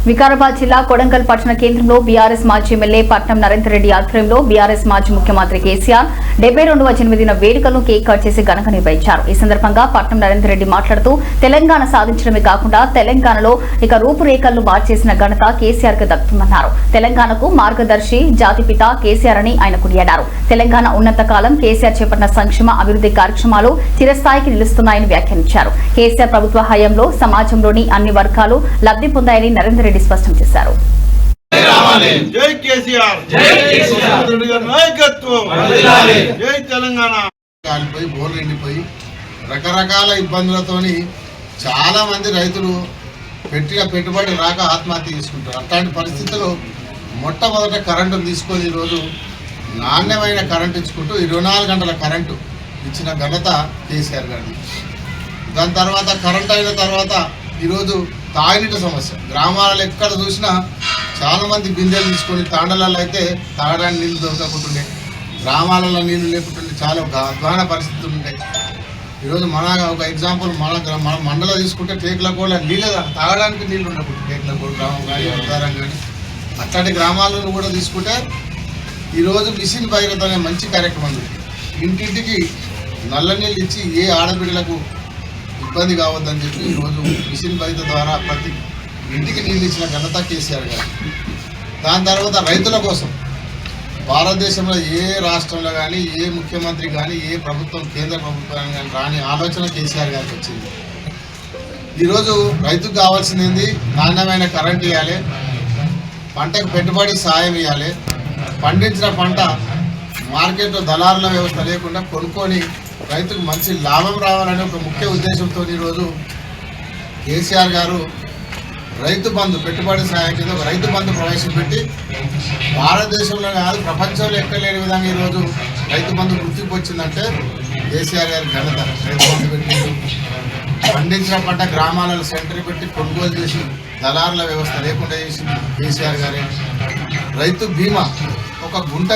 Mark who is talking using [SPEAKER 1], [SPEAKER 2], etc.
[SPEAKER 1] వికారాబాద్ జిల్లా కొడంగల్ పట్టణ కేంద్రంలో బీఆర్ఎస్ మాజీ ఎమ్మెల్యే పట్నం నరేందర్ రెడ్డి ఆధ్వర్యంలో బీఆర్ఎస్ మాజీ ముఖ్యమంత్రి కేసీఆర్ 72వ జన్మదిన వేడుకలను కేక్ కట్ చేసి ఘనంగా నిర్వహించారు. ఈ సందర్భంగా పట్నం నరేందర్ రెడ్డి మాట్లాడుతూ తెలంగాణ సాధించడమే కాకుండా తెలంగాణలో రూపురేఖలను మార్చేసిన ఘనత కేసీఆర్ కు దక్కుతుందన్నారు. తెలంగాణకు మార్గదర్శి జాతిపిత కేసీఆర్ అని ఆయన కొనియాడారు. తెలంగాణ ఉన్నత కాలం కేసీఆర్ చేపట్టిన సంక్షేమ అభివృద్ధి కార్యక్రమాలు చిరస్థాయికి నిలుస్తున్నాయని వ్యాఖ్యానించారు. కేసీఆర్ ప్రభుత్వ హయాంలో సమాజంలోని అన్ని వర్గాలు లబ్ధి పొందాయని నరేందర్ రెడ్డి స్పష్టం చేశారు.
[SPEAKER 2] రకరకాల ఇబ్బందులతోని చాలా మంది రైతులు పెట్టిన పెట్టుబడి రాక ఆత్మహత్య చేసుకుంటారు. అట్లాంటి పరిస్థితుల్లో మొట్టమొదట కరెంటును తీసుకొని ఈరోజు నాణ్యమైన కరెంటు ఇచ్చుకుంటూ 24 గంటల కరెంటు ఇచ్చిన ఘనత కేసీఆర్ గారిది. దాని తర్వాత కరెంట్ అయిన తర్వాత ఈరోజు తాగినీటి సమస్య గ్రామాలలో ఎక్కడ చూసినా చాలామంది బిందెలు తీసుకొని తాండలలో అయితే తాగడానికి నీళ్లు దొరకకుంటుండే, గ్రామాలలో నీళ్లు లేకుంటుండే చాలా అధ్వాన పరిస్థితులు ఉంటాయి. ఈరోజు మన ఒక ఎగ్జాంపుల్ మన మండల తీసుకుంటే టేకులకోళ్ళ నీళ్ళు తాగడానికి నీళ్ళు ఉండకూడదు. టేకులకోళ్ళ గ్రామం కానీ ఉదారం కానీ అట్లాంటి గ్రామాలను కూడా తీసుకుంటే ఈరోజు మిషన్ భగీరథ అనే మంచి కార్యక్రమం ఉంది. ఇంటింటికి నల్ల నీళ్ళు ఇచ్చి ఏ ఆడబిడ్డలకు ఇబ్బంది కావద్దని చెప్పి ఈరోజు మిషన్ భగీరథ ద్వారా ప్రతి ఇంటికి నీళ్ళు ఇచ్చిన ఘనత కేసీఆర్ గారు. దాని తర్వాత రైతుల కోసం భారతదేశంలో ఏ రాష్ట్రంలో కానీ ఏ ముఖ్యమంత్రి కానీ ఏ ప్రభుత్వం కేంద్ర ప్రభుత్వం కానీ రాని ఆలోచన కేసీఆర్ గారికి వచ్చింది. ఈరోజు రైతుకు కావాల్సింది నాణ్యమైన కరెంట్ ఇవ్వాలి, పంటకు పెట్టుబడి సాయం ఇవ్వాలి, పండించిన పంట మార్కెట్లో దళారుల వ్యవస్థ లేకుండా కొనుక్కొని రైతుకు మంచి లాభం రావాలనే ఒక ముఖ్య ఉద్దేశంతో ఈరోజు కేసీఆర్ గారు రైతు బంధు పెట్టుబడి సాయం కింద ఒక రైతు బంధు ప్రవేశపెట్టి భారతదేశంలో కాదు ప్రపంచంలో ఎక్కలేని విధంగా ఈరోజు రైతు బంధు గుర్తింపు వచ్చిందంటే కేసీఆర్ గారి ఘనత. రైతు బంధు పెట్టి పండించిన పంట గ్రామాలలో సెంటర్ పెట్టి కొనుగోలు చేసి దళారుల వ్యవస్థ లేకుండా చేసి కేసీఆర్ గారే. రైతు బీమా ఒక గుంట